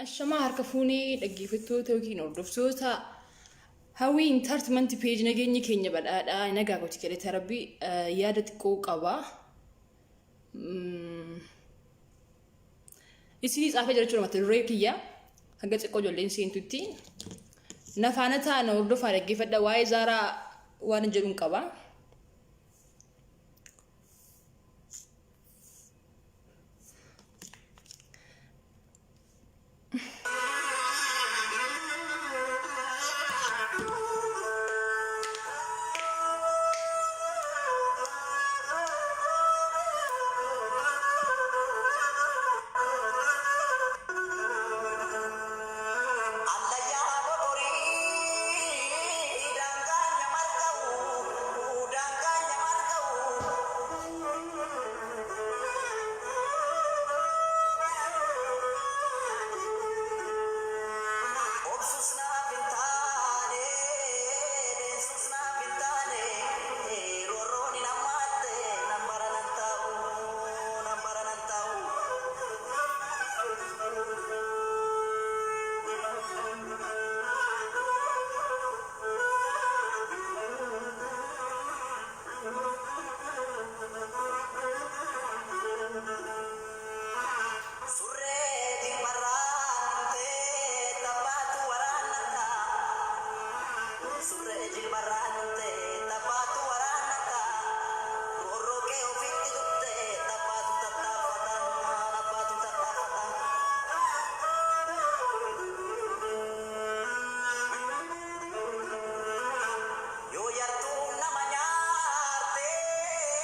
الشماعة هركفوني دقيفتو توكين وردفتوتا هاوي انترتمنت بيج نجيني كينيا بدأ نجا قلت كده تربي يادة كوك أبا إسيس أفجر جرى مثل ريكيا هجت أقول لين سين توتي نفعنتها أنا وردف على دقيفة واي زارا وانجرون كبا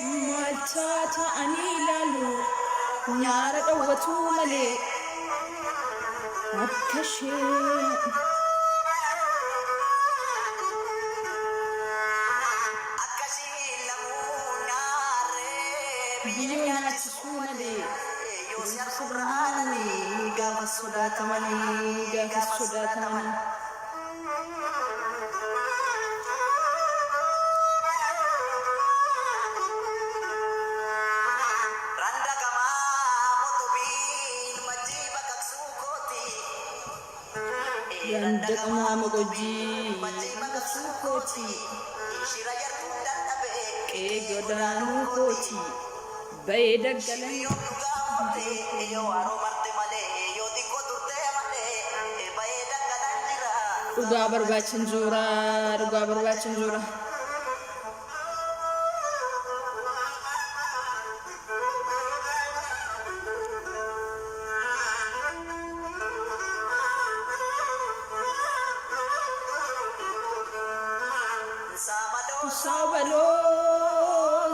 Maltata anilalu nyara dawatu male akkashe lamu nyare biya sunade yosar subhanani gafa sudatamani Randa kama mogoji sukoti godanu koti bayda galan Duga barbachin jura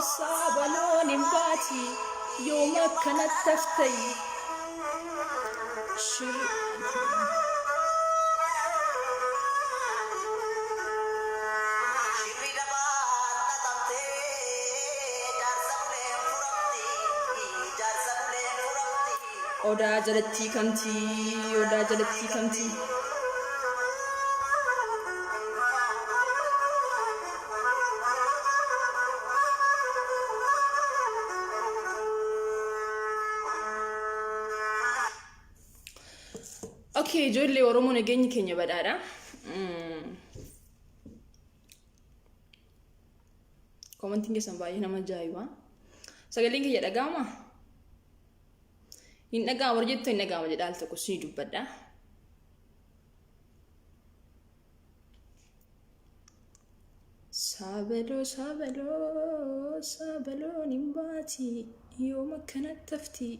sabalo nimbati yoma kanat taftay Oda jalatti kamti Okay, Jolly Oromo again Kenya badada. Commenting sambayi nama jaiwa. Sagaling kaya dagama. In nagama jitto in nagama jadal to kusi dubada. Sabalo nimbati yoma kanat tafti.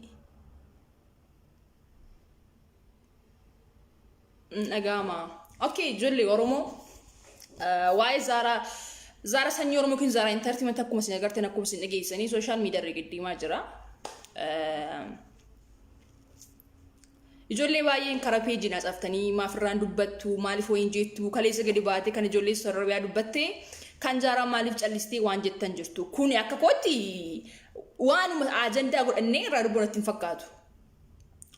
Nagama. Okay, Jolly Oromo. Why Zara Zara sanyii Oromoo kun Zara entertainment akkuma isin agartan akkuma isin dhageessanii social media irra giddiimaa jira. Ijoollee baay'een karaa peejii naasaftanii maafirraan dubbattu maaliif wayin jettu kaleessa gadi baate kan ijoollee sororbiyaa dubbatte kan Zara maaliif callistee waan jettan jirtu kun akka kootti waan ajandaa godhannee irraa dubbanatti hin fakkaatu.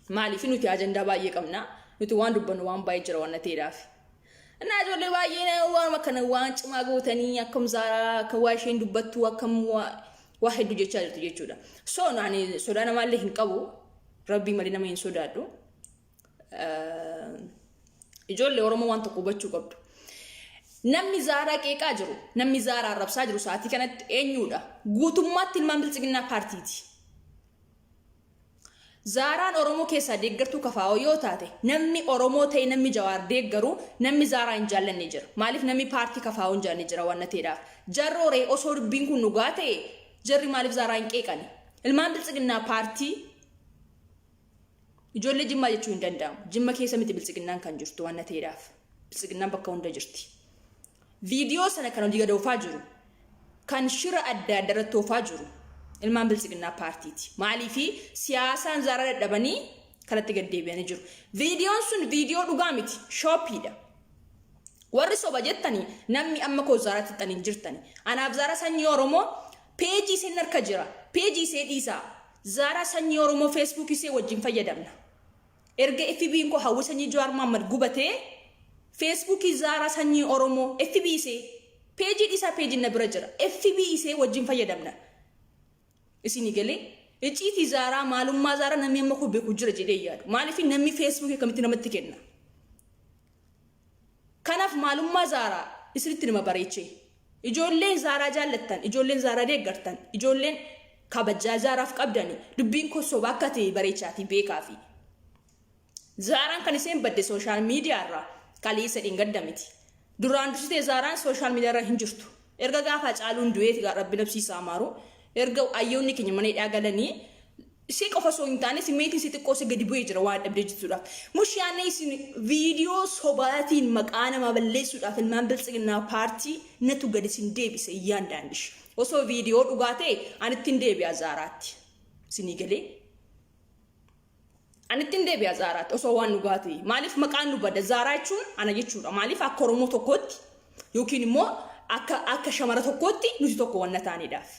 Maaliif nuti ajandaa baay'ee qabna nuti waan dubbannu waan baay'ee jira waan ta'eedhaaf. Naa ijoollee baay'een waan akkana waan cimaa gootanii akkam Zara akka waa isheen dubbattu akkam waa hedduu jechaa jirtu jechuudha. So ani sodaa namaallee hin qabu rabbii malee nama hin sodaadhu. Ijoollee Oromoo waan tokko hubachuu qabdu. Namni Zara qeeqaa jiru, namni Zara arrabsaa jiru sa'aatii kanatti eenyudha? Guutummaatti ilmaan bilchiginaa paartiiti. Zaraan Oromoo keessaa deeggartuu kafaa'oo yoo taate, namni Oromoo ta'e namni Jawaar deeggaru, namni Zara hin jaallanne jira. Maaliif namni paartii kafaa'oo hin jaallanne jira waan ta'eedhaaf. Jarrooree osoo dubbiin kun dhugaa ta'e, jarri maaliif Zara hin qeeqani? Ilmaan bilchiginaa paartii ijoollee Jimmaa jechuu hin danda'amu. Jimma keessa miti bilchiginaan kan jirtu waan ta'eedhaaf. Bilchiginaan bakka hunda jirti. Viidiyoo sana kan hojii gad oofaa jiru. Kan shira adda adda irratti oofaa jiru. Ilmaan bilchiginaa paartiiti. Maaliif siyaasaan Zara dadhabanii kanatti gad deebi'anii jiru. Viidiyoon sun viidiyoo dhugaa miti. Shooppiidha. Warri soba jettanii namni amma koo Zara xixxanii jirtani. Anaaf Zara sanyii Oromoo peejii isheen harka jira. Peejii ishee dhiisaa. Zara sanyii Oromoo Facebook ishee wajjin fayyadamna. Erga FB'n ko hawwi sanyii Jawaar Mohaammed gubatee Facebook Zara sanyii Oromoo FB ishee peejii dhiisaa peejiin na bira jira. FB ishee wajjin fayyadamna. Isini galee icciitii Zara maalummaa Zara namni amma ko beeku jira jedhee yaadu. Maaliif namni Facebook akkamitti namatti kenna? Kanaaf maalummaa Zara isinitti nama bareechee. Ijoolleen Zara jaallattan, ijoolleen Zara deeggartan, ijoolleen kabajaa Zaraaf qabdani dubbiin ko soba akka ta'e bareechaatii beekaafi. Zaraan kan isheen badde social media irraa kaleessa dhingaddamiti. Duraan dursitee Zaraan social media irra hin jirtu. Erga gaafa caaluun du'eeti Rabbi nabsiisaa amaaru. Erga ayyoonni keenya mana hidhaa galanii ishee qofa soo hin taane simeetiin si xiqqoo si gadi bu'ee jira waan dhabdee jirtuudhaaf. Mushaanee isin viidiyoo sobaatiin maqaa nama balleessuudhaaf ilmaan bilchiginaa paartii natu gadi isin deebise iyyaan daandish. Osoo viidiyoo dhugaa ta'e anittiin deebi'a Zaraatti. Isinii galee. Anittiin deebi'a Zaraatti osoo waan dhugaa ta'e. Maaliif maqaan nu bada Zara jechuun ana jechuudha. Maaliif akka Oromoo tokkootti yookiin immoo akka shamara tokkootti nuti tokko wanna taanidhaaf.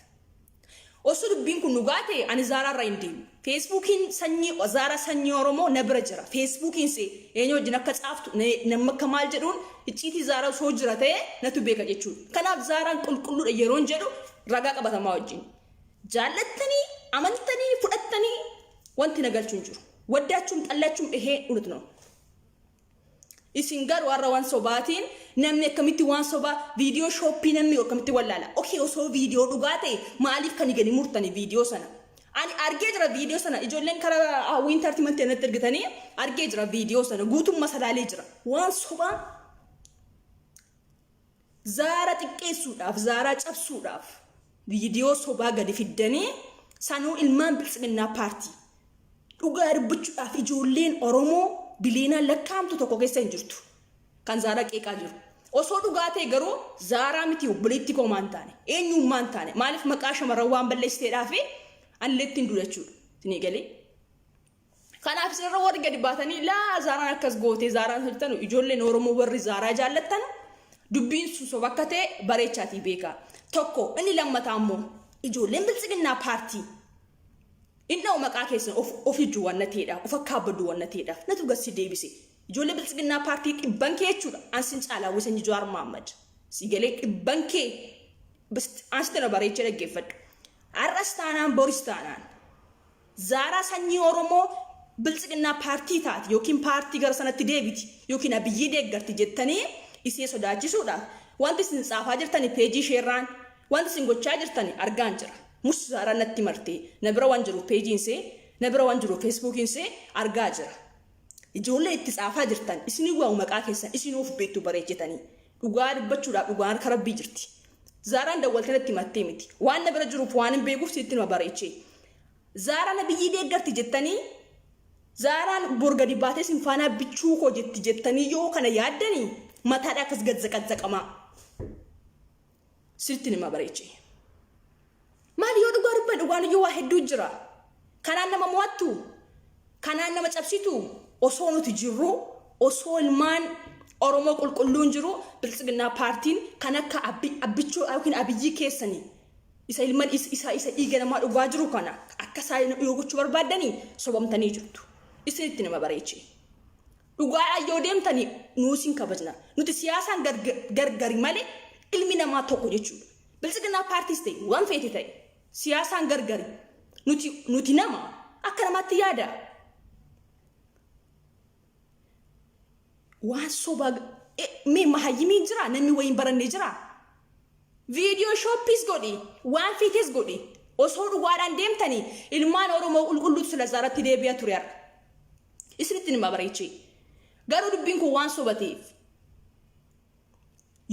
Osoo dubbiin kun dhugaa ta'e ani Zara irra hin deemu. Facebookiin sanyii Zara sanyii Oromoo na bira jira. Facebookiin see eenyu wajjin akka caaftu nama akka maal jedhuun icciitii Zara osoo jira ta'e natu beeka jechuudha. Kanaaf Zaraan qulqulluudha yeroon jedhu ragaa qabatamaa wajjin. Jaallattanii, amantanii, fudhattanii wanti nagalchuun jiru. Waddaachuun xallaachuun dhihee dhulutno. Isin garuu warra waan sobaatiin namni akkamitti waan sobaa viidiyoo shooppii namni akkamitti wallaala. Okay osoo viidiyoo dhugaa ta'e maaliif kan gadi murtanii viidiyoo sana? Ani argee jira viidiyoo sana ijoolleen karaa hawwii intartimantii irratti argitanii argee jira viidiyoo sana guutummaa salaalee jira. Waan sobaa Zara xiqqeessuudhaaf Zara cabsuudhaaf viidiyoo sobaa gadi fiddanii sanuu ilmaan bilchiginaa paartii. Dhugaa dubbachuudhaaf ijoolleen Oromoo biliinaan lakkaa'amtu tokko keessa hin jirtu. Kan Zara qeeqaa jiru. Osoo dhugaa ta'e garuu Zara miti obboleetti koo maan taane. Eenyummaan taane. Maaliif maqaa shamarran waan balleessiteedhaa fi anilleetti hin duulachuudha. Isinii galee. Kanaaf isinirra warri gadi baatanii laa Zaraan akkas gootee Zaraan hojjetan ijoolleen Oromoo warri Zara jaallattan dubbiin sun soba akka ta'e bareechaatii beekaa. Tokko inni lammataa immoo ijoolleen bilchiginaa paartii. Inna maqaa keessan of ijuu waan ta'eedhaaf of akka abbaduu waan ta'eedhaaf natu gassi deebise. Ijoollee bilchiginaa paartii dhibban kee jechuudha. Ansin caalaa wisan Jawaar Mohaammed. Si galee dhibban kee ansitti na bareechee dhaggeeffadhu. Har'as taanaan boris taanaan. Zara sanyii Oromoo bilchiginaa paartii taati yookiin paartii gara sanatti deebiti yookiin abiyyii deeggarti jettanii isee sodaachisuudhaaf wanti isin tsaafaa jirtanii peejii sheerraan wanti isin gochaa jirtanii argaan jira. Mus Zara natti martee na bira waan jiru peejiin see na bira waan jiru Facebookiin see argaa jira. Ijoollee itti tsaafaa jirtan isinii waa maqaa keessan isin of beektu bareechetanii dhugaa dubbachuudhaaf dhugaan harka Rabbii jirti. Zaraan dawwaltee natti martee miti waan na bira jiruuf waan hin beekuuf sitti nama bareechee. Zara na biyyii deeggarti jettanii Zaraan borga dibaatee sinfaanaa bichuu koo jettanii yoo kana yaaddanii mataadhaa akkas gazzaqazzaqamaa. sirtini ma bareeche maal yoo dhugaan yoo waa hedduu jira kanaan nama mo'attu kanaan nama cabsitu osoo nuti jirru osoo ilmaan Oromoo qulqulluun jiru bilisiginaa paartiin kan akka abbichoo yookiin abiyyi keessanii isa ilman isa dhiiga namaa dhugaa jiru kana akka isaan yoo gochuu barbaadanii sobamtanii jirtu isinitti nama bareeche dhugaa yoo deemtanii nuusin kabajna nuti siyaasaan gargari malee ilmi namaa tokko jechuudha bilisiginaa paartiis ta'e waan feete ta'e siyaasaan gargari nuti nama akka namaatti yaada waan soba me mahayimi jira namni wayin baranne jira video shoppies godhi waan feetes godhi osoo dhugaadhaan deemtanii ilmaan Oromoo qulqulluutu sila zaaratti deebi'a ture har'a isinitti nima bareeche garuu dubbiin kun waan sobateef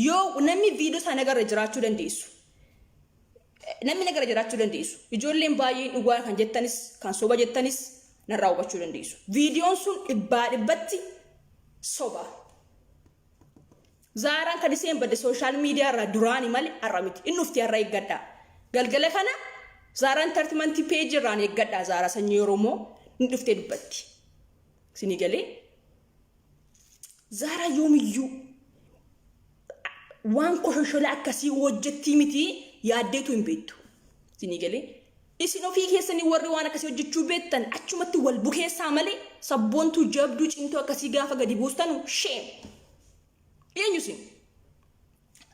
yoo namni video sana garra jiraachuu dandeessu namni nagara jiraachuu dandeessu ijoolleen baay'een dhugaa kan jettanis kan soba jettanis narraa hubachuu dandeessu videoon sun dhibbatti soba Zaaran kan iseen badde social media irra duraani malee arramiti innufti irra eeggadha galgala kana Zaaran entertainment page irra eeggadha Zaara sanyii Oromoo induftee dubbatti sini galee Zaara yoomiyyuu waan koshoshola akkasii hojjetti miti yaaddeetu hin beektu sini galee isin ofii keessanii warri waan akkasii hojjechuu beektan achumatti wal bukeessaa malee sabboontu jabduu cimtuu akkasii gaafa gadi buustanu shame eenyusin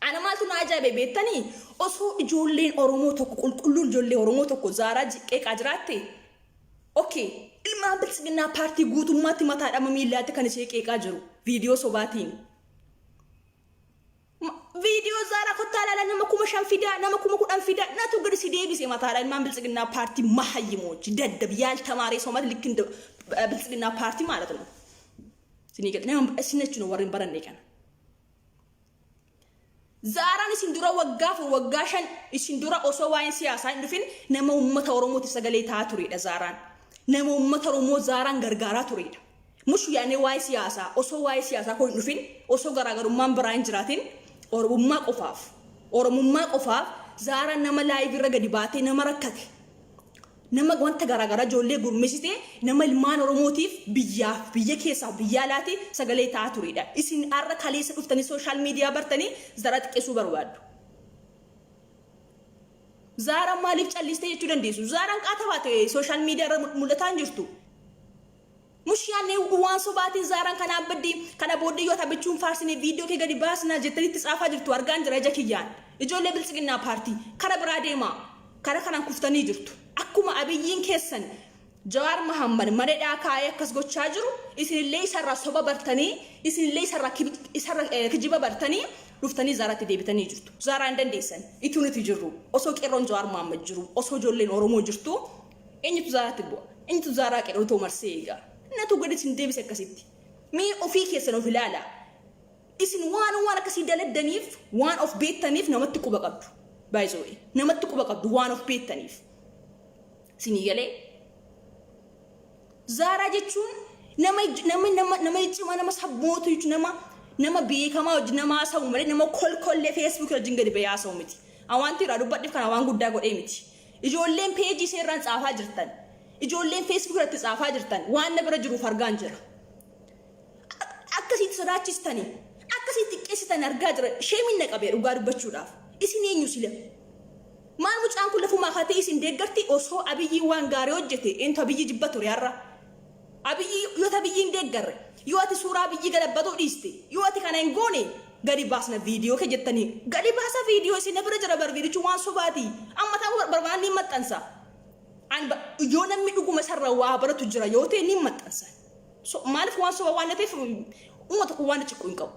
ana maaltu na ajaa'ibe beektanii osoo ijoolleen Oromoo tokko qulqulluun ijoollee Oromoo tokko Zaaraa jiqqeeqaa jiraatte okay ilmaan bilisiginaa paartii guutummaatti mataadhama miillaatti kan ishee qeeqaa jiru viidiyoo sobaatiin video Zara kotala la nama kuma shan fida nama kuma kudan fida na to gadi si deebise mataala ilmaan bilisiginaa paርቲ ማህይሞች ደደብ ያልተማረ ሰው ማለት ልክ እንደ bilisiginaa paርቲ ማለት ነው ሲኒገል ነው እስነች ነው ወሬን በረን ይቀና Zaaraan isin dura waggaaf waggaashan isin dura osoo waa'een siyaasaa hin dhufin nama uummata Oromooti sagalee ta'aa turedha Zaaraan nama uummata Oromoo Zaaraan gargaaraa turedha mush yaane waa'ee siyaasaa osoo waa'ee siyaasaa koo hin dhufin osoo garaagarummaan biraa hin jiraatin Oromummaa qofaaf Zaaraan nama live irra gadi baatee nama rakkate nama wanta garaagaraa ijoollee gurmeessite nama ilmaan Oromootiif biyya keessaa biyya alaati sagalee ta'aa turedha isin arra kaleessa dhuftanii social media bartanii Zara xiqqeessuu barbaaddu Zaaraan maaliif callistee jechuu dandeessu Zaaraan qaatabaate social media irra mul'ataa hin jirtu Mushiyaanee waan sobaatiin Zaaraan kana abaddi kana booddee yoo taphachuun faarsine viidiyoo kee gadi baasnaa jettanitti tsaafaa jirtu argaan jira ija kiyyaan ijoollee bilisiginaa paartii kara biraa deemaa kara kanaan kuftanii jirtu akkuma abiyyiin keessan Jawaar Mohammad madadhaa kaayee akkas gochaa jiru isinillee isarraa soba bartanii isinillee isarraa kijiba bartanii dhuftanii Zaaraatti deebitanii jirtu Zaaraa hin dandeessan ituuniti jirru osoo qeerroon Jawaar Mohammad jiru osoo ijoolleen Oromoo jirtu eenyutu Zaaraatti bu'a eenyutu Zaaraa qeerroo ta'u marsee eegaa natu gadi sin deebise akkasitti mee ofii keessan of ilaala isin waan akkasii daladdaniif waan of beektaniif namatti quba qabdu by the way namatti quba qabdu waan of beektaniif sini galee Zaaraa jechuun nama cima nama sabbootu nama beekamaa hojii nama haasa'u malee nama kolkollee Facebook irra jingadi ba'ee haasa'u miti awaanti irraa dubbadhiif kana waan guddaa godhee miti ijoolleen peejii seerraan tsaafaa jirtan ijoolleen Facebook irratti tsaafaa jirtan waan na bira jiruuf argaan jira akkasitti sodaachistanii akkasitti xiqqeessitan argaa jira sheemiin na qabee dhugaa dubbachuudhaaf isin eenyu sila maal mucaan kun lafuma haatee isin deeggarti osoo abiyyi waan gaarii hojjete eentu abiyyi jibba ture har'a abiyyi yoo abiyyiin deeggarre yoo ati suuraa abiyyi galabbatu dhiiste yoo ati kana hin goone gadi baasna viidiyoo ke jettanii gadi baasa viidiyoo isin bira jira barbiirichu waan sobaati amma ta'u barbaanni maxxansa yoo namni dhuguma sarra waa baratu jira yoo ta'e ni maxxansa so maaliif waan soba waan ta'eef uummata kun waan ciqqu hin qabu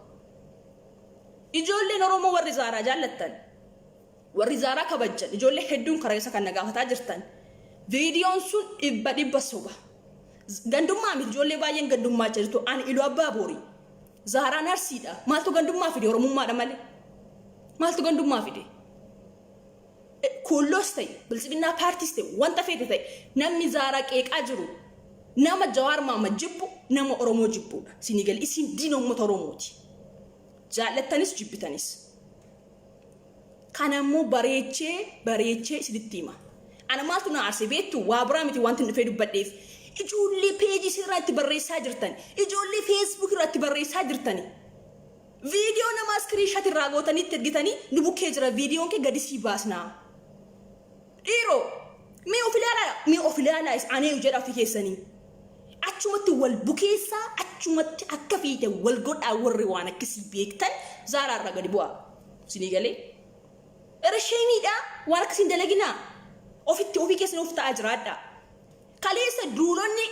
ijoolleen Oromoo warri Zaaraa jaallattan warri Zaaraa kabajjan ijoollee hedduun karaa isa kan nagaafataa jirtan viidiyoon sun dhibba soba gandummaa miti ijoollee baay'een gandummaa jirtu ani Iluu Abbaa Boorii Zaaraan Arsiidha maaltu gandummaa fide Oromummaadha malee maaltu gandummaa fide kulloos ta'e bilisiginaa paartiis ta'e wanta feete ta'e namni Zaaraa qeeqaa jiru nama Jawaar Mohammad jibbu nama Oromoo jibbuudha sinigal isin diina uummata Oromooti jaallattanis jibbitanis kanammoo bareechee sitti hima ana maaltu na aarse beektu waa biraa miti wanti dhufee dubbadheef ijoollee peejii irratti barreessaa jirtan ijoollee Facebook irratti barreessaa jirtani viidiyoo nama screenshot irraa gootanitti ergitanii nu bukkee jira viidiyoon kee gadi sii baasnaa dhiiroo mee of ilaalaa anee jedha ofii keessanii achumatti wal bukeessaa achumatti akka fiite wal godhaa warri waan akkasii beektan Zaaraa irraa gadi bu'aa sinii galee Ereshemiidha waan akkasiin dalaginaa ofii keessanii of ta'aa jiraadha kaleessa duulonni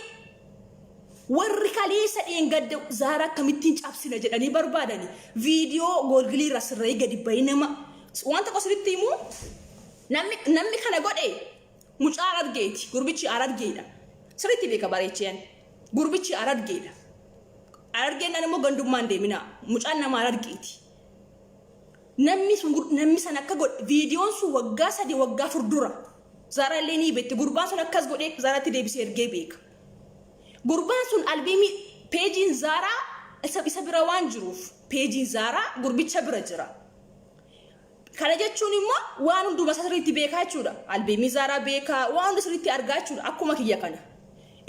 warri kaleessa dheengadda Zaaraa akkamittiin cabsina jedhanii barbaadani viidiyoo golgilii irraa sirree gadi bahi nama wanta qosiritti himu namni kana godhe mucaa Arargeeti gurbichi Arargeedha sirriitti beeka bareecheen gurbichi Arargeedha Arargeen immoo gandummaan deemina mucaan nama Arargeeti namni san akka godhe viidiyoon sun waggaa 3 waggaa 4 dura Zaaraa illee ni beekte gurbaan sun akkas godhe Zaaraatti deebisee ergee beeka gurbaan sun albeemii peejiin Zaaraa isa bira waan jiruuf peejiin Zaaraa gurbicha bira jira kana jechuun immoo waan hunduma sirriitti beekaa jechuudha albeemii Zaaraa beekaa waan hunda sirriitti argaa jechuudha akkuma kiyya kana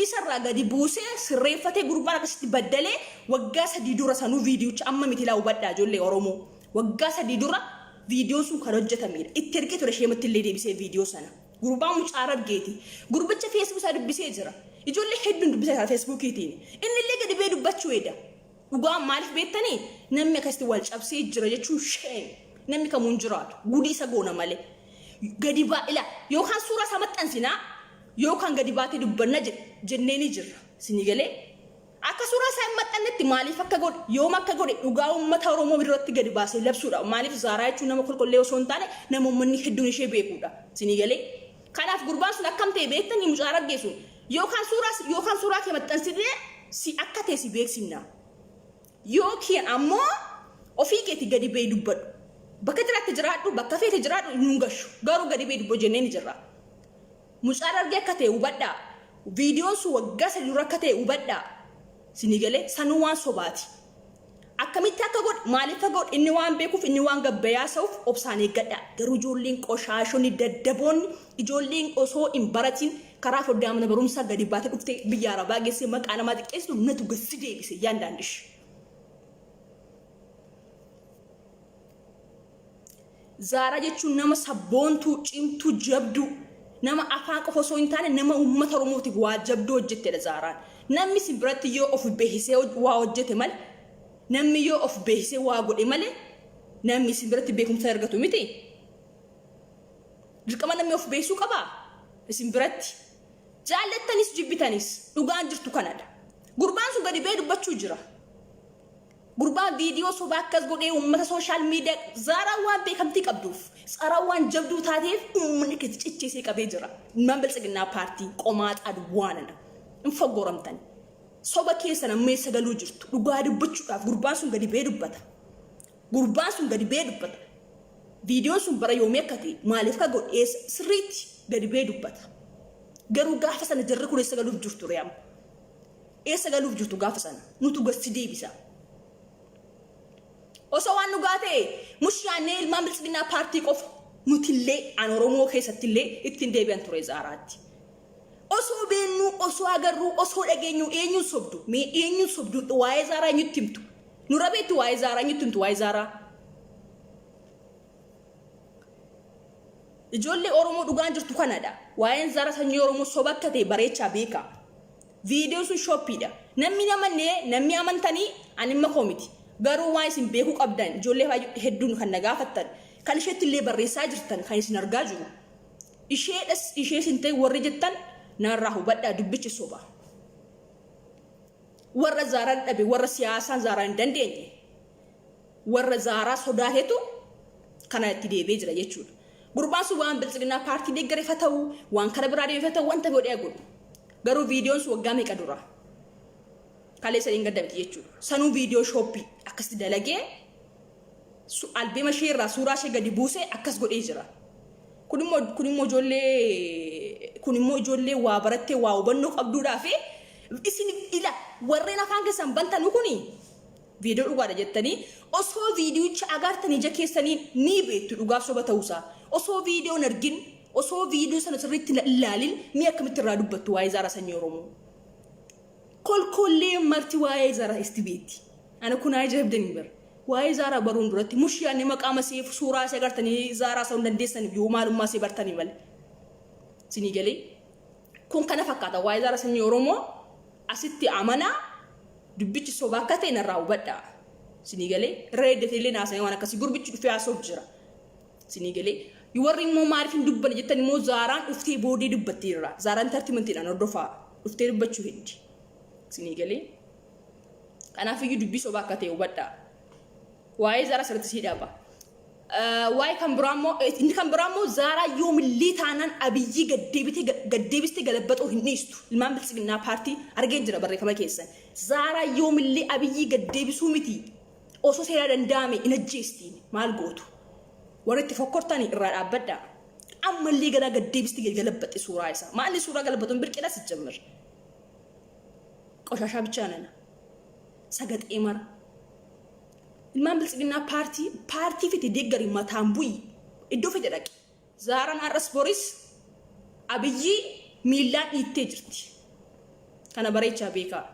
isarraa gadi buusee sirreeffatee gurbaan akkasitti baddalee waggaa 3 dura sanuu viidiyoocha amma miti laa hubadhaa ijoollee Oromoo waggaa 3 dura viidiyoon sun kan hojjetamedha itti ergee ture sheematti illee deebisee viidiyoo sana gurbaan mucaa Arargeeti gurbicha Facebook isaa dubbisee jira ijoollee hedduun dubbisee jira Facebookiitiin inni illee gadi bee dubbachuu eeda dhugaan maaliif beektanii namni akkasitti wal cabsee jira jechuun shame namni kamuun jiraatu gudii isa goona malee gadi baa'ila yookaan suuraa isaa maxxansinaa yookaan gadi baatee dubbanna jennee ni jirra sinii galee akka suuraa isaa maxxannetti maaliif akka godhe yoom akka godhe dhugaa uummata Oromoo biratti gadi baasee labsuudha maaliif Zaaraa jechuun nama qulqullee osoo hin taane nama uummanni hedduun ishee beekuudha sinii galee kanaaf gurbaan sun akkam ta'e beektanii mucaa Arargeesu yookaan suuraa kee maxxansitee si akka ta'e si beeksifna yookiin ammoo ofii keetti gadi bee dubbadhu bakka jiraatti jiraadhu bakka feete jiraadhu hin gashu garuu gadi bee dubboo jennee ni jirra mucaa Arargee akka ta'e hubadhaa viidiyoon sun waggaa 3 dura akka ta'e hubadhaa sinii galee sanuu waan sobaati akkamitti akka godhe maaliif akka godhe inni waan beekuuf inni waan gabbayaa sa'uuf obsaan eeggadhaa garuu ijoolleen qoshaashonni daddaboonni ijoolleen osoo hin baratiin karaa foddaa mana barumsaa gadi baatee dhuftee biyya Arabaa geessee maqaa namaa xiqqeessitu natu gassi deebise yaandaandish Zaaraa jechuun nama sabboontuu cimtuu jabduu nama afaan qofa osoo hin taane nama uummata Oromootiif waa jabduu hojjettedha Zaaraan namni si biratti yoo of beeksisee waa hojjete malee namni yoo of beeksisee waa godhe malee namni si biratti beekumsa argatu miti dirqama namni of beeksisuu qaba isin biratti jaallattanis jibbitanis dhugaan jirtu kanadha gurbaan sun gadi bee dubbachuu jira gurbaan viidiyoo sobaa akkas godhee uummata sooshaal miidiyaa Zaaraa waan beekamtii qabduuf Zaaraa waan jabduu taateef uummanni keessa cicciisee qabee jira man biltsiginnaa paartii qomaaxaa duwwaanadha hin faggooramtan soba keessa namni sagaluu jirtu dhugaa dubbachuudhaaf gurbaan sun gadi bee dubbata viidiyoon sun bara yoomii akka ta'e maaliif ka godhe sirriitti gadi bee dubbata garuu gaafa sana jarri kun eessa galuuf jirtu re'am eessa galuuf jirtu gaafa sana nutu gassi deebisa osoo waan dhugaa ta'e mushaanee ilmaan biltsiginnaa paartii qofa nutillee an Oromoo keessattillee ittiin deebi'an ture Zaaraatti osoo beennu osoo agarru osoo dhageenyu eenyuun sobdu mee eenyuun sobdu waa'ee Zaaraa eenyutti himtu nu rabeetti waa'ee Zaaraa eenyutti himtu waa'ee Zaaraa ijoollee Oromoo dhugaan jirtu kanadha waa'een Zaaraa sanyii Oromoo soba akka ta'e bareechaa beeka viidiyoon sun shoppiidha namni amantanii animma koomiti garuu waan isin beekuu qabdan ijoollee hedduun kan nagaafattan kan isheetti illee barreessaa jirtan kan isin argaa jiru ishee isin ta'e warri jettan narraa hubadhaa dubbichi soba warra Zaaraa dhabe warra siyaasaan Zaaraa hin dandeenye warra Zaaraa sodaatetu kana itti deebee jira jechuudha gurbaan sun waan biltsiginnaa paartii deeggareef haa ta'u waan kana biraa deemeef haa ta'u wanta godhee godhu garuu viidiyoon sun waggaa meeqa dura kaleessa gaddaamti jechuudha sanuu viidiyoo shooppii akkasitti dalagee albeema ishee irraa suuraa ishee gadi buusee akkas godhee jira kun immoo ijoollee waa barattee waa hubannoo qabduudhaa fi isin ila warreen afaan keessan bantanu kuni Video dhugaadha jettanii osoo viidiyoocha agartanii ija keessanii ni beektu dhugaaf soba ta'uusaa. Osoo viidiyoon argin osoo viidiyoo sana sirriitti ilaalin mi akkamitti irraa dubbattu waa'ee Zaaraa Sanyii Oromoo. Kolkollee marti waa'ee Zaaraa istibeeti. Ana kun ajabdanii bar. Waa'ee Zaaraa baruun duratti mushiyaan maqaa masee suuraa isa agartanii Zaaraa sa'uu dandeessanii yoo maalummaa see bartanii malee. Sinii galee kun kana fakkaata waa'ee Zaaraa Sanyii Oromoo asitti amanaa dubbichi soba akka ta'e narraa hubadha. Sinii galee reeddetee illee naasanii waan akkasii gurbichi dhufee haasa'uuf jira. Sinii galee warri immoo maaliif hin dubbanne jettan immoo Zaaraan dhuftee boodee dubbatteerra. Zaaraan tartimantiidhaan hordofaa dhuftee dubbachuu hindi. Sinii galee kanaaf iyyuu dubbii soba akka ta'e hubadha. Waa'ee Zaaraa sirriitti sii dhaaba. Waa'ee kan biraammoo Zaaraa yoomillee taanaan Abiyyi gaddeebistee galabbaxuu hin dhiistu. Ilmaan Bilisiginnaa paartii argee jira barreeffama keessan. Zaaraa yoomillee Abiyyi gaddeebisuu miti. Osoo seera danda'ame hin ajjeestiin maal gootu? Warri itti fokkortanii irraa dhaabbadha. Ammallee gara gaddeebistee galabbaxi suuraa isaa. Maalli suuraa galabbaxuun birqidha si jammir. Qoshashaa bichaa nana. Sagaxee mara. Ilmaan Bilisiginnaa paartii fiti deeggari mataan bu'i iddoo fite dhaqe. Zaaraan har'as Boris Abiyyi miilaan dhiittee jirti. Kana bareechaa beekaa.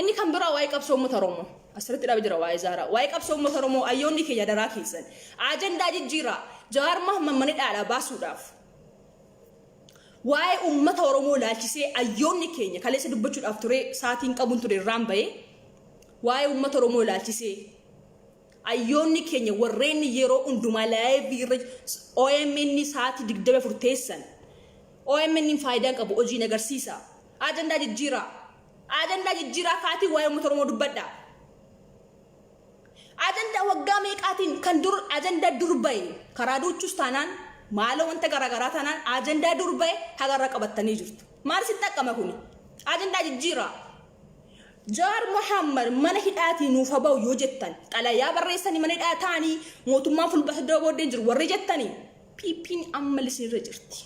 Inni kan biraa waa'ee qabsoo uummata Oromoo asirratti dhaabee jira waa'ee Zaaraa. Waa'ee qabsoo uummata Oromoo ayyoonni keenya daraa keessan ajandaa jijjiiraa Jawaar Mohaammed mana dhaadhaa baasuudhaaf. Waa'ee uummata Oromoo laalchisee ayyoonni keenya kaleessa dubbachuudhaaf ture saatiin qabuun ture irraan bahee. Waa'ee uummata Oromoo laalchisee ayyoonni keenya warreen yeroo hundumaa live OMN saatii 24 teessan OMN faayidaan qabu hojii agarsiisa. Ajandaa jijjiiraa kaatii waa'ee uummata Oromoo dubbadha. Ajandaa waggaa meeqaatiin kan dur ajandaa dur bahe karaa duuchus taanaan maala wanta garaagaraa taanaan ajandaa dur bahe hagarra qabattanii jirtu. Maal sitti akkama kuni? Ajandaa jijjiiraa. Jawaar Mohaammed mana hidhaatii nuuf haba'u yoo jettan xalayaa barreessanii mana hidhaa ta'anii mootummaan fulbaasa dura booddee jiru warri jettanii PP'n amma lisinirra jirti.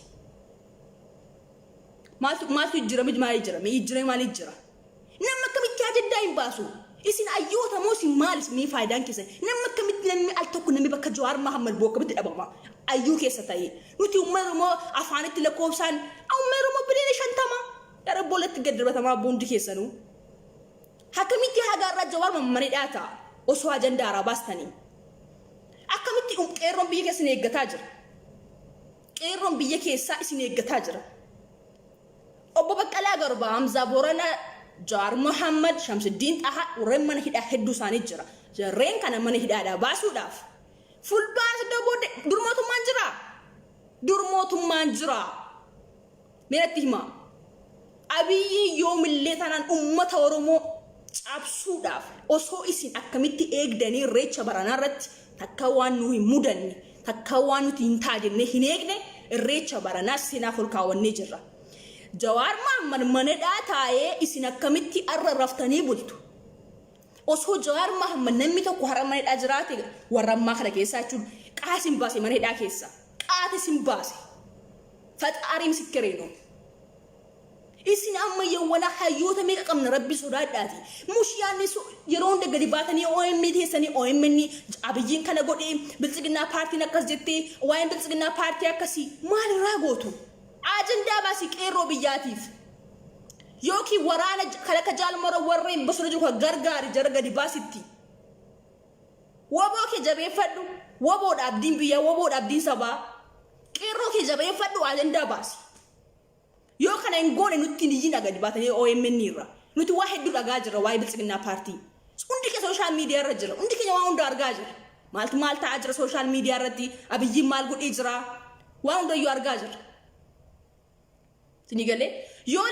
Maaltu jira maaliif jira? Namni akkamitti ajandaa hin baasu? Isin ayyoota moo isin maalis mee faayidaan keessan? Namni akkamitti namni al tokko namni bakka Jawaar Mohaammed bokkamitti dhabama ayyuu keessa ta'ee nuti uummata Oromoo afaanitti lakkoofsaan uummata Oromoo biliyoona 50 gara boolatti gad darbatamaa boondii keessanuu. Akkamitti hagarra Jawaar Mohaammed dhaata osoo ajandaa arabaastanii? Akkamitti qeerroon biyya keessa eeggataa jira? Qeerroon biyya keessaa isin eeggataa jira. Obbo Baqqalaa Garbaa, Hamzaa Booranaa, Jawaar Mohaammed, Shamsuddin Xahaa warreen mana hidhaa hedduu isaanii jira. Jarreen kana mana hidhaadhaa baasuudhaaf fulbaasa booddee durmootummaan jira. Meeratti himaa? Abiyyi yoomillee taanaan uummata Oromoo cabsuudhaaf osoo isin akkamitti eegdanii irreecha baranaa irratti takka waan nu hin mudanne takka waan nuti hin taajenne hin eegne irreecha baranaa seenaaf ol kaawwannee jirra. Jawaar Mohaammed mana hidhaa taa'ee isin akkamitti arra raftanii bultu? Osoo Jawaar Mohaammed namni tokko har'a mana hidhaa jiraate warra ammaa kana keessaa jechuun qaasin baase mana hidhaa keessa qaatisin baase faxaariin sikkireenu. Isin amma yawwana hayyoota meeqa qabna rabbi sodaadhaati. Mushiyaan yeroo hunda gadi baatanii OMN teessanii OMN Abiyyiin kana godhee Bilisiginnaa paartiin akkas jettee waa'een Bilisiginnaa paartii akkasii maalirraa gootu? Ajandaa baasii qeerroo biyyaatiif. Yookiin waraana kalaka jaalmora warreen bosona jiru gargaari jara gadi baasitti. Waboo kee jabeeffadhu. Waboodha abdiin biyyaa, waboodha abdiin sabaa. Qeerroo kee jabeeffadhu ajandaa baasi. Yoo kana hin goone nuti ni jina gadi baatanii OMN irra. Nuti waa hedduu dhagaa jirra waa'ee Bilisiginnaa paartii. Hundi keessa social media irra jira. Hundi keenya waa hunda argaa jira. Maal ta'aa jira social media irratti? Abiyyiin maal godhee jira? Waa hundayyuu argaa jira. Sinigalee yoo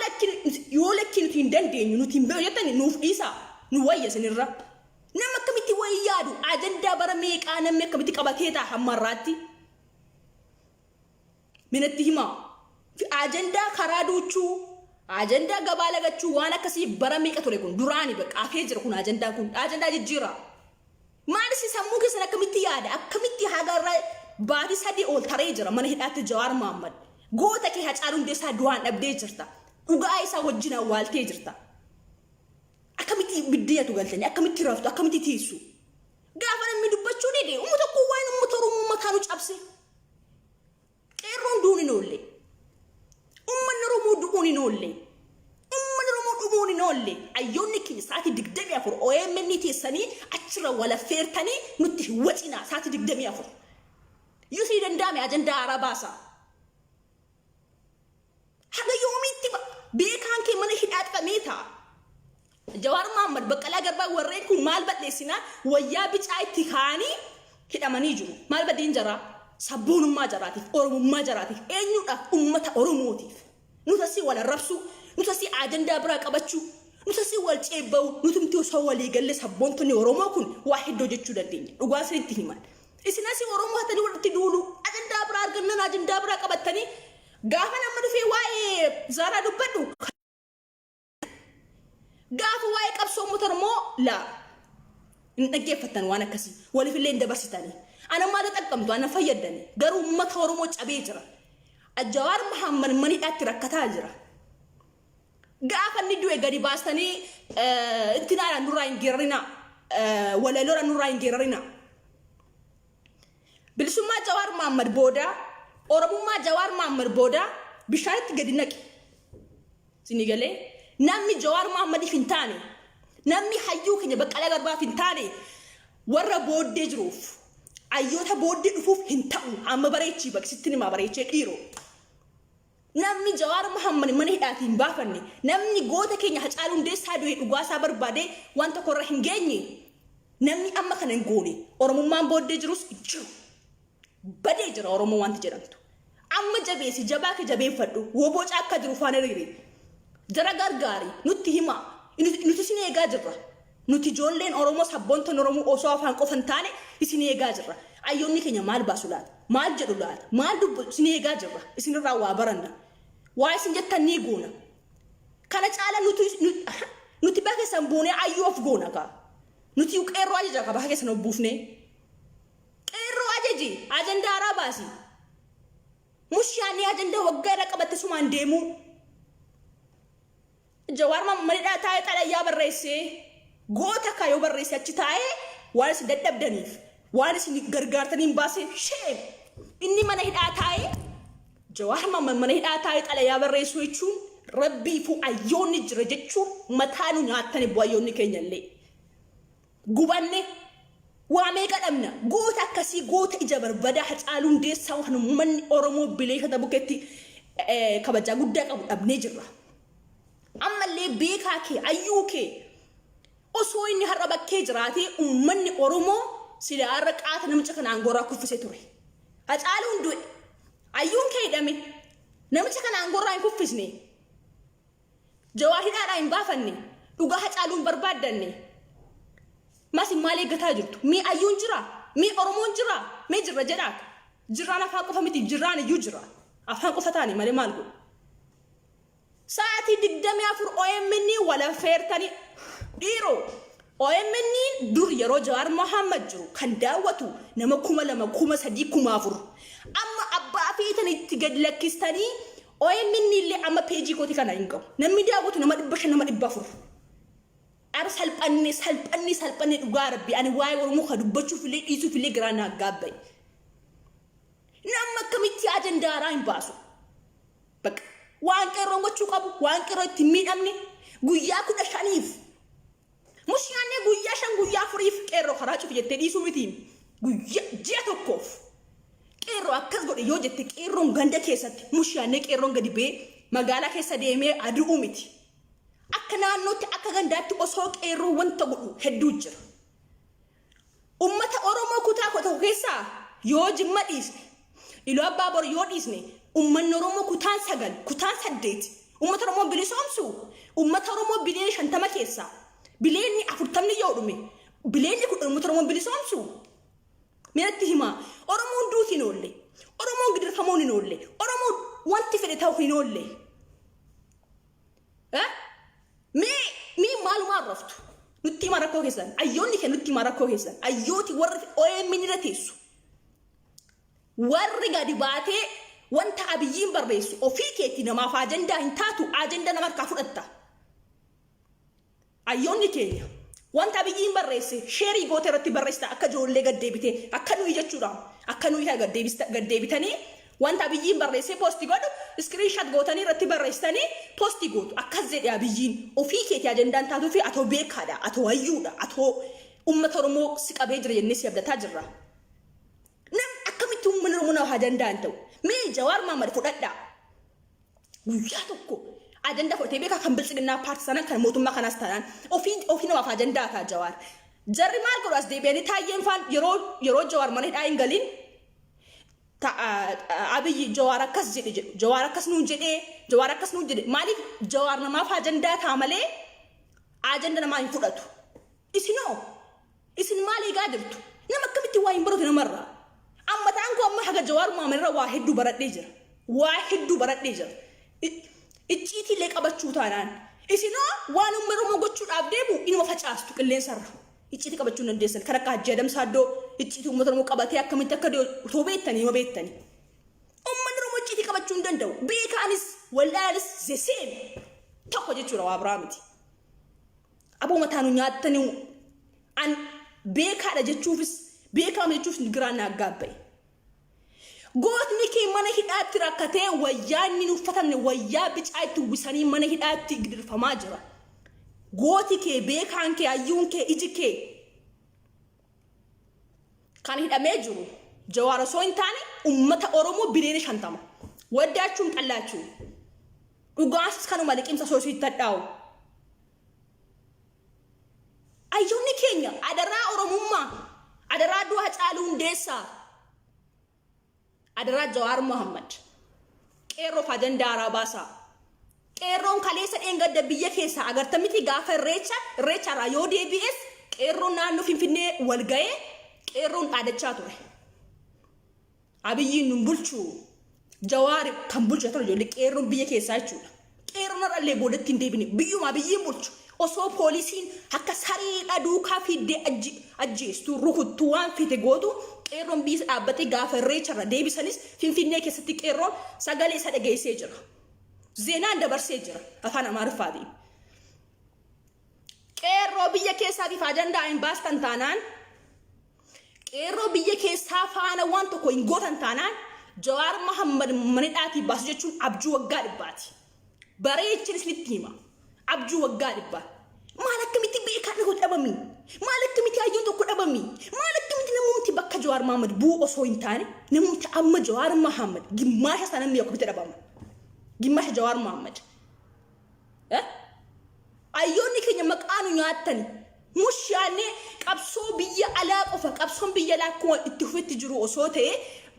lakki nuti hin dandeenyu nuti hin beeku jettani nuuf dhiisa nu wayya sinirra. Nama akkamitti wayii yaadu ajandaa bara meeqaa namni akkamitti qabatee ta'a hammarraatti? Minatti himaa. Ajandaa karaa duuchuu, ajandaa gabaa lagachuu waan akkasii bara meeqa ture kun duraani qaafee jira kun ajandaa jijjiira. Maalis sammuu keessan akkamitti yaada? Akkamitti hagarra baatii 3 ol taree jira mana hidhaatti Jawaar Mohaammed. Goota kee Hacaaluu Hundeessaa du'aan dhabdee jirta. Dhugaa isaa wajjin awwaaltee jirta. Akkamitti biddiya tu galtani akkamitti raftu akkamitti tiisu gaafa namni dubbachuu dide ummata ko waan ummata oromoo mataanu cabse qeerroon duuni noolle ummanni oromoo duuni noolle ummanni oromoo duuni noolle ayyoonni kini saati digdami afur OMN teessanii achira wala feertanii nutti wacina saati digdami afur yusi dandame ajenda arabasa haga yoomitti beekan ke mana hidhaat qameeta Jawar Muhammad Baqqalaa Garbaa warreen kun maal badheessina wayyaa bicaa itti kaanii hidhamanii jiru maal badeen jara sabboonummaa jaraatiif oromummaa jaraatiif eenyuudhaaf ummata oromootiif nutasi wal rabsu nutasi ajandaa biraa qabachuu nutasi wal ceebba'u nutumti osoo walii galle sabboontonni oromoo kun waa heddoo jechuu dandeenya dhugaa isinitti himan isinasi oromoo hatanii walitti duulu ajandaa biraa argannan ajandaa biraa qabattanii gaafa nama dhufee waa'ee Zaaraa dubbadhu gaafa waa'ee qabsoo motormoo la ndaggeeffatan waan akkasii waliif illee dabarsitanii ana maal xaqqamtu ana fayyadani garuu ummata oromoo cabee jira Jawaar Muhammad mani dhaatti rakkataa jira gaafa ni du'e gadi baastanii intinaara nurraa hin geerarina walaloora nurraa hin geerarina bilisummaa Jawaar Muhammad booda oromummaa Jawaar Muhammad booda bishaanitti gadi naqi sinigalee namni Jawaar Muhammad fintaane namni hayyuu keenya Baqqalaa Garbaa fintaane warra booddee jiruuf ayyoota booddee dhufuuf hin ta'u amma bareechii baksitti nima bareechee dhiiroo namni Jawaar Muhammad mana hidhaatiin baafanne namni goota keenya Hacaaluu Hundeessaa du'e dhugaasaa barbaade waan tokko irra hin geenye namni amma kana hin goone oromummaan booddee jirus jiru badee jira oromoo wanti jedhamtu amma jabeesi jabaa ke jabeeffadhu woboca akka jiru faana riri jara gargaari nutti hima nuti sin eegaa jirra nuti ijoolleen oromoo sabboonton oromoo osoo afaan qofan taane isin eegaa jirra ayyoonni keenya maal baasu laata maal jedhu laata maal dubbu isin eegaa jirra isin irraa waa baranna waa isin jettan ni goona kana caala nuti bakka san boonee ayyoof goona ka nuti qeerroo ajaja ka bakka san obbuufne qeerroo ajaji ajanda arabaasi mushaani ajanda waggaa raqabate sumaan deemu Jawaar Muhammad dha taa'ee xalayaa barreessee goota kaayoo barreessee achi taa'ee waan isin dadhabdaniif waan isin gargaartaniin baasee shee inni mana hidhaa taa'ee Jawaar Muhammad mana hidhaa taa'ee xalayaa barreessuu jechuun rabbii fu ayyoonni jira jechuun mataanu nyaatani bu ayyoonni keenya illee gubanne waa meeqa dhabna goota akkasii goota ija barbadaa Hacaaluu Hundeessaa waan uummanni oromoo bileeshata bukeetti kabajaa guddaa qabu dhabnee jirra amma illee beekaa kee ayyuu kee osoo inni har'a bakkee jiraatee uummanni oromoo sila har'a qaata namicha kanaan goraa kuffisee ture Hacaaluun du'e ayyuun kee hidhame namicha kanaan goraa hin kuffisne Jawaar hidhaadhaa hin baafanne dhugaa Hacaaluun barbaaddanne Masi malee gataa jirtu mi ayyuun jira mi oromoon jira mi jirra jedhaak jirraan afaan qofa miti jirraan iyyuu jira afaan qofa taane malee maal godhu saati digdami afur OMN wala feertani dhiiroo OMN dur yeroo Jawaar Muhammad jiru kan daawwatu nama 2,3,4 amma abbaa feetan itti gad lakkistanii OMN illee amma peejii kooti kana hin qabu namni daawwatu nama 500 nama 400 ar salphanni dhugaa rabbi ani waa'ee oromoo ka dubbachuuf illee dhiisuuf illee garaana gaabbay namni akkamitti ajandaaraa hin baasu bakka waan qeerroon gochuu qabu waan qeerroo itti miidhamne guyyaa 15f mushaanee guyyaa 5 guyyaa 4f qeerroo karaa cufi jettee dhiisuu miti guyyaa ji'a tokkoof qeerroo akkas godhe yoo jette qeerroon ganda keessatti mushaanee qeerroon gadi bee magaalaa keessa deemee aduu miti akka naannootti akka gandaatti osoo qeerroo wanta godhu hedduu jira ummata oromoo kutaa tokko keessaa yoo Jimma dhiisne Iluu Abbaa Bor yoo dhiisne ummanni oromoo kutaan 9 kutaan 8 ummata oromoo bilisoomsu ummata oromoo bileen 50 keessaa bileenni 40 yoo dhume bileenni 10 ummata oromoo bilisoomsu meetti hima oromoon duutiin oolle oromoon gidirfamoon hin oolle oromoon wanti fedhe ta'u hin oolle mi maaluma arraftu nutti marakoo keessan ayyoonni ke nutti marakoo keessan ayyooti warri OMN irra teessu warri gadi baatee wanta abiyyiin barreessu ofii keetti namaaf ajandaa hin taatu ajandaa nama harkaa fudhatta ayyoonni keenya wanta biyyiin barreesse sheerii goote irratti barreessita akka ijoollee gaddeebite akka nuyi jechuudha akka nuyi gaddeebitanii wanta biyyiin barreesse posti godhu screenshot gootanii irratti barreessitanii posti gootu akkas jedhe biyyiin ofii keetii ajandaan taatu fi atoo beekaadha atoo hayyuudha atoo ummata Oromoo si qabee jira jennee si abdataa jirra. Nam akkamitti uummanni Oromoo naaf ajandaan ta'u mee Jawaar Mohaammed fudhadhaa guyyaa tokko ajanda fudhatee beekaa kan bilchiginaa paartii sana kan mootummaa kanaas taanaan ofii namaaf ajandaa kaa Jawaar jarri maal godhu as deebi'anii taayyeen faan yeroo Jawaar mana hidhaa hin galiin Abiyyi Jawaar akkas jedhe Jawaar akkas nuun jedhe maaliif Jawaar namaaf ajandaa taa malee ajanda namaa hin fudhatu isin maal eegaa jirtu nama akkamitti waa hin baratu namarraa amma ta'an koo amma haga Jawaar Mohaammed irra waa hedduu baradhee jira icciitillee qabachuu taanaan isinoo waan uummanni Oromoo gochuudhaaf deemu inuma facaastu qilleensarra icciitii qabachuu dandeessan kan akka Hajji Adamsaa Addoo icciitii uummata Oromoo qabatee akkamitti akka otoo beektanii uummanni Oromoo icciitii qabachuu hin danda'u beekaanis wallaanis zeseen tokko jechuudha waa biraa miti aboo mataanu nyaattanii an beekaadha jechuufis beekaama jechuufis giraan na aggaabbaye gootni kee mana hidhaatti rakkatee wayyaa inni uffatamne wayyaa bicaa itti uwwisanii mana hidhaatti gidirfamaa jira gooti kee beekaan kee hayyuun kee iji kee kan hidhamee jiru Jawaar osoo hin taane ummata Oromoo biliyoona 50 waddaachuun qallaachuu dhugaasis kanuma liqimsa soosii itti hadhaa'u ayyoonni keenya adaraa Oromummaa adaraa du'a Hacaaluu Hundeessaa adaraa Jawaar Mohaammed qeerroof ajandaa Arabaasaa qeerroon kaleessa dheengadda biyya keessaa agartamiti gaafa irreecha yoo DBS qeerroon naannoo Finfinnee wal ga'ee qeerroon dhaadachaa ture Abiyyiin nun bulchuu Jawaar kan bulchu ture ijoollee qeerroon biyya keessaa jechuudha qeerroon irrallee boodatti hin deebine biyyuma Abiyyiin bulchu osoo poolisiin akka sariidha duukaa fiddee ajjeestu rukuttuu waan fite gootu qeerroon biyya dhaabbatee gaafa irreecharra deebisanis Finfinnee keessatti qeerroon sagalee isa dhageessee jira zeenaan dabarsee jira afaan Amaariffaatiin qeerroo biyya keessaatiif ajandaa hin baastan taanaan qeerroo biyya keessaa faana waan tokko hin gootan taanaan Jawaar Mohaammed manidhaatii baasu jechuun abjuu waggaa dhibbaati bareechin isinitti hima abjuu waggaa dhibbaa maal akkamitti beekaan tokko dhabami maal akkamitti hayyoon tokko dhabami maal akkamitti namumti bakka Jawaar Mohaammed bu'u osoo hin taane namumti amma Jawaar Mohaammed gimmaasha sana namni akkamitti dhabama gimmaasha Jawaar Mohaammed ayyoonni keenya maqaanu nyaattani mushaanee qabsoo biyya alaa qofa qabsoon biyya alaa akkuma itti fufetti jiru osoo ta'e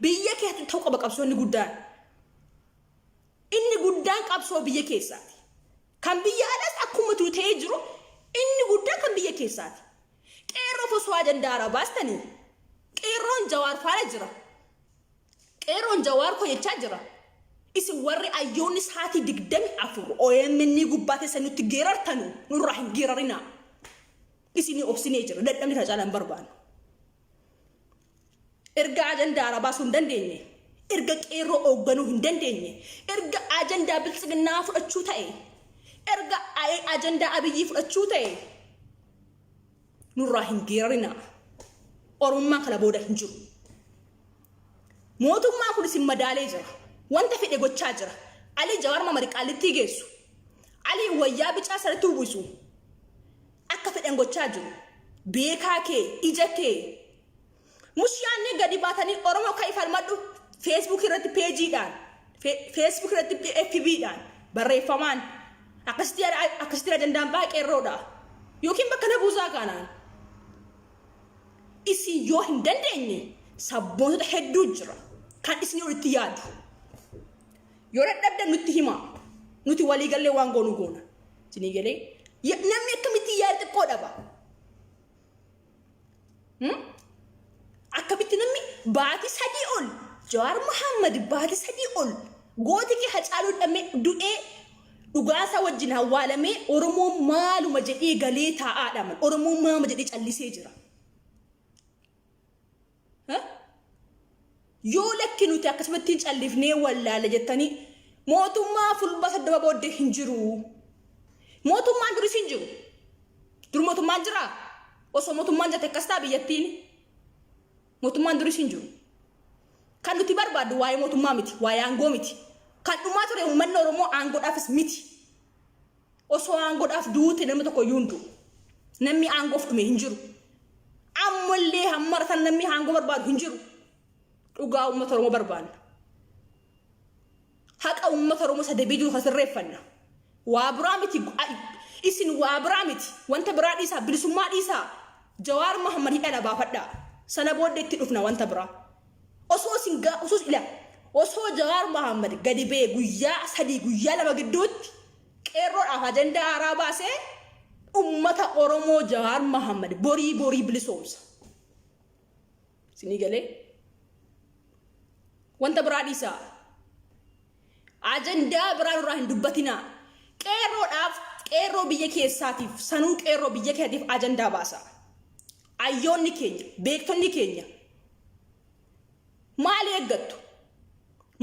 biyya keessatti ta'uu qaba qabsoonni guddaan inni guddaan qabsoo biyya keessaati kan biyya alaas akkuma ta'ee jiru inni guddaan kan biyya keessaati qeerroo osoo ajandaa Arabaastanii qeerroon Jawaar faana jira qeerroon Jawaar ko jechaa jira isin warri ayyoonni saatii 24 OMN gubbaa keessa nutti geerartanu nurraa hin geerarinaa isini obsinee jira dadhabni Hacaalaan barbaadu erga ajandaa Arabaasuu hin dandeenye erga qeerroo hoogganuu hin dandeenye erga ajandaa bilchiginaa fudhachuu ta'e erga ajandaa Abiyyii fudhachuu ta'e nurraa hin geerarinaa Oromummaan kala booda hin jiru mootummaa kun isin madaalee jira wanta fedhe gochaa jira Ali Jawaar Mohaammed qaalitti geessu Ali wayyaa bicaa saratti uwwisu akka fedhan gochaa jiru beekaa kee ija kee mushaanni gadi baatanii Oromoo kai falmadhu Facebook irratti peejiidhaan Facebook irratti FB-dhaan barreeffamaan akkasitti ajandaan baa qeerroodha yookiin bakka na buusaa kanaan isin yoo hin dandeenye sabboonota hedduu jira kan isin walitti yaadu yoo dadhabdan nutti hima nuti walii gallee waan goonu goona isinii galee namni akkamitti yaada xiqqoo dhaba akkamitti namni baatii 3 ol Jawaar Mohaammed baatii 3 ol gooti kee Hacaaluu dhamee du'ee dhugaasa wajjin hawaalamee Oromoo maaluma jedhee galee taa'aadha Oromoo maaluma jedhee callisee jira yoo lakki nuti akkasumatti callifnee wallaala jettanii mootummaa fulbata daba booddee hin jiru mootummaan duris hin jiru mootummaan jira osoo mootummaan jate kastaa biyyattiin mootummaan durii sin jiru kan nuti barbaadu waa'ee mootummaa miti waa'ee aangoo miti kan dhumaa ture uummanni Oromoo aangoodhaafis miti osoo aangoodhaaf duute namni tokko yundu namni aangoof dhume hin jiru ammallee hammaratan namni aangoo barbaadu hin jiru dhugaa uummata Oromoo barbaanna haqa uummata Oromoo saddeebii jiru kasirreeffanna waa biraa miti isin waa biraa miti wanta biraa dhiisaa bilisummaa dhiisaa Jawaar Mohammad hidha baafadhaa sana booddee itti dhufna wanta biraa osoo Jawaar Mohammad gadi bee guyyaa 3 guyyaa 2 gidduutti qeerroodhaaf ajandaa haaraa baasee ummata Oromoo Jawaar Mohammad borii bilisoomsa sinii galee wanta biraa dhiisaa ajandaa biraa irraa hin dubbatinaa qeerroo biyya keessaatiif sanuu qeerroo biyya keetiif ajandaa baasa ayyoonni keenya beektonni keenya maal eeggattu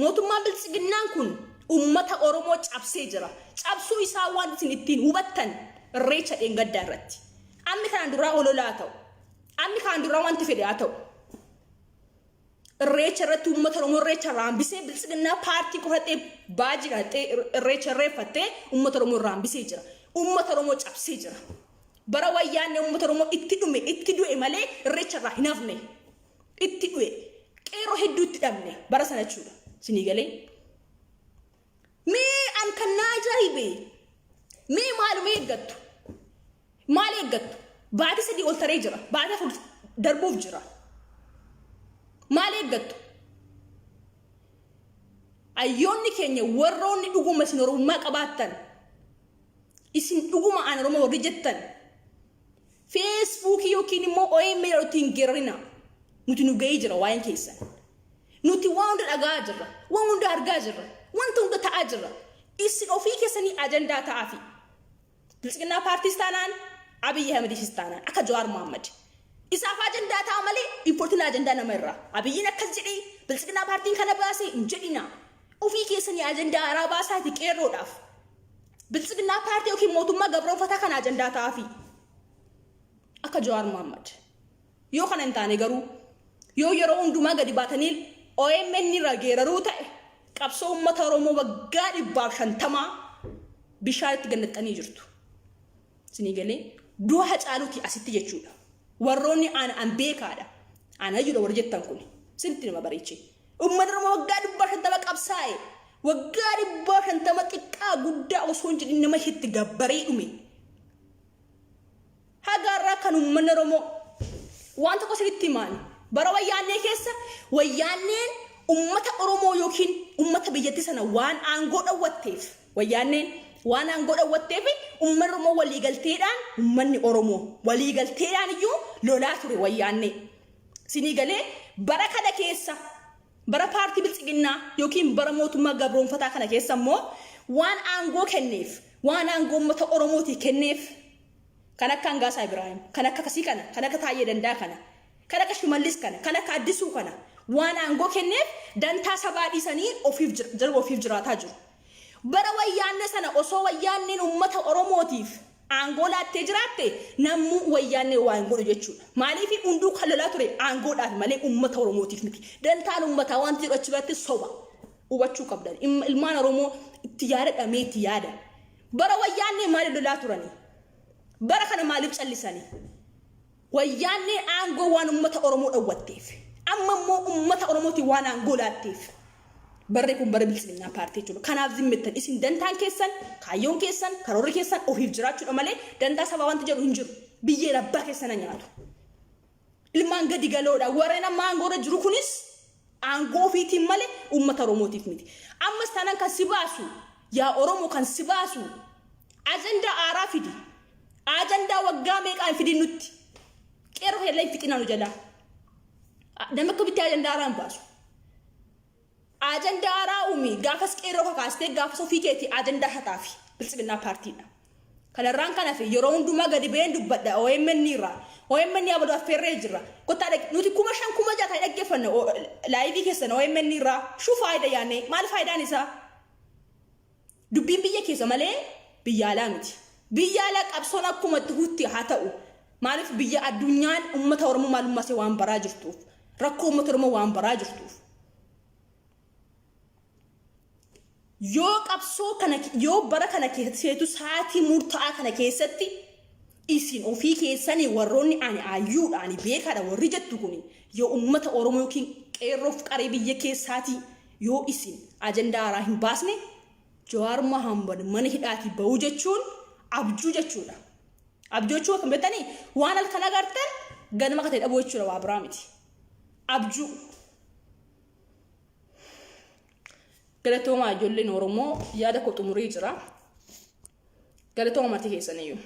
mootummaan biltsiginnaan kun ummata Oromoo cabsee jira cabsuu isaa waan isin ittiin hubattan irreecha dheengaddaa irratti ammi kan duraa ololaa ta'u ammi kan duraa wanti fedhe haa ta'u irreecha irratti ummata Oromoo irreecha raambisee biltsiginnaa paartii qofatee baajii qaxee irreecha irreeffattee ummata Oromoo raambisee jira ummata Oromoo cabsee jira bara wayyaanne ummata Oromoo itti du'e malee irreecha irraa hin hafne itti du'e qeerroo hedduu itti dhabne bara sana jechuudha sinii galee mee an kan ajaa'ibe mee maaluma eeggattu maal eeggattu baatii 3 ol taree jira baatii 4 darbuuf jira maal eeggattu ayyoonni keenya warroonni dhuguma isin Oromummaa qabaattan isin dhuguma aan Oromoo warri jettan Facebook yookiin immoo OMN irratti geerarina nuti nu ga'ee jira waa'een keessan nuti waan hunda dhagaa jirra waan hunda argaa jirra wanta hunda ta'aa jirra isin ofii keessanii ajandaa ta'aafi biltsiginnaa paartiis taanaan Abiy Ahmedis taanaan akka Jawaar Mohammad isaaf ajandaa ta'a malee important ajandaa nama irraa Abiyyiin akkas jedhee biltsiginnaa paartiin kana baasee hin jedhina ofii keessanii ajandaa haaraa baasaati qeerroodhaaf biltsiginnaa paartii yookiin mootummaa gabroonfataa kana ajandaa ta'aafi akka Jawaar Mohammad yoo kana hin taane garuu yoo yeroo hundumaa gadi baatanii OMN irra geeraruu ta'e qabsoo uummata Oromoo waggaa 150 bishaanitti gannaxanii jirtu sinii galee du'a Hacaaluuti asitti jechuudha warroonni aan beekaadha aan hayyudha warra jettan kun sinti nama bareeche ummata Oromoo waggaa 150 qabsaa'e waggaa 150 xiqqaa guddaa osoo hin jedhin nama itti gabbaree dhume hagarra kan uummanni Oromoo waan tokko sirriitti himaan bara wayyaannee keessa wayyaanneen ummata Oromoo yookiin ummata biyyattii sana waan aangoo dhawwatteef wayyaanneen waan aangoo dhawwatteef uummanni Oromoo waliigalteedhaan uummanni Oromoo waliigalteedhaan iyyuu lolaa ture wayyaannee sinii galee bara kana keessa bara paartii biltsiginnaa yookiin bara mootummaa gabroonfataa kana keessa immoo waan aangoo kenneef waan aangoo ummata Oromootii kenneef kan akka Angaasaa Ibraahim kan akka kasii kana kan akka Taayyee Dandaa kana kan akka Shimallis kana kan akka Addisuu kana waan aangoo kenneef dantaa sabaa dhiisanii ofiif jiraataa jiru bara wayyaanne sana osoo wayyaanneen ummata Oromootiif aangoo laattee jiraatte namuu wayyaanne waan godhu jechuudha maaliif hunduu kan lolaa ture aangoodhaaf malee ummata Oromootiif miti dantaan ummataa wanti jedhu achi soba hubachuu qabdan ilmaan Oromoo itti yaadadhamee itti yaada bara wayyaanne maaliif lolaa turanii bara kana maaliif callisanii wayyaanne aangoo waan ummata Oromoo dhawwatteef amma immoo ummata Oromooti waan aangoo laatteef barree kun bara biltsiginnaa paartii jechuudha kanaaf zimmettan isin dantaan keessan kaayyoon keessan karoorri keessan ofiif jiraachuudha malee dantaa sabaa wanti jedhu hin jiru biyyee rabbaa keessana nyaatu ilmaan gadi galoodha warreen amma aangoorra jiru kunis aangoo ofiitiin malee ummata Oromootiif miti ammas taanaan kan si baasu yaa Oromoo kan si baasu ajandaa aaraa fidi ajandaa waggaa meeqaan fidin nutti qeerroo hedduu fixinaa nu jalaa nama akka bitti ajandaa aaraan baasu ajandaa aaraa umi gaafas qeerroo kakaastee gaafas ofii keetii ajandaa hataafi biltsiginnaa paartiidha kanarraan kana fi yeroo hundumaa gadi ba'een dubbadha OMN irraa OMN abaduu affeerree jirra kottaa nuti 5,000 ta'e dhaggeeffanna laayivii keessan OMN irraa shuu faayidaa yaanne maal faayidaan isaa dubbiin biyya keessa malee biyya alaa miti biyya ala qabsoon akkuma hutti haa ta'u maaliif biyya addunyaan ummata oromoo maalummaa see waan baraa jirtuuf rakkoo ummata oromoo waan baraa jirtuuf yoo qabsoo kana yoo bara kana keessatti saatii murtaa'aa kana keessatti isin ofii keessanii warroonni ani ayyuudhaan beekaadha warri jettu kuni yoo ummata oromoo yookiin qeerroof qaree biyya keessaati yoo isin ajandaa haaraa hin baasne Jawaar Mohaammed mana hidhaatii ba'uu jechuun abjuu jechuudha. Abjuu jechuun kan beektanii waan halkan agartan ganama katee dhabuu jechuudha waa biraa miti. Abjuu. Galatooma ijoolleen Oromoo yaada koo xumurii jira. Galatooma marti keessaniyyuu.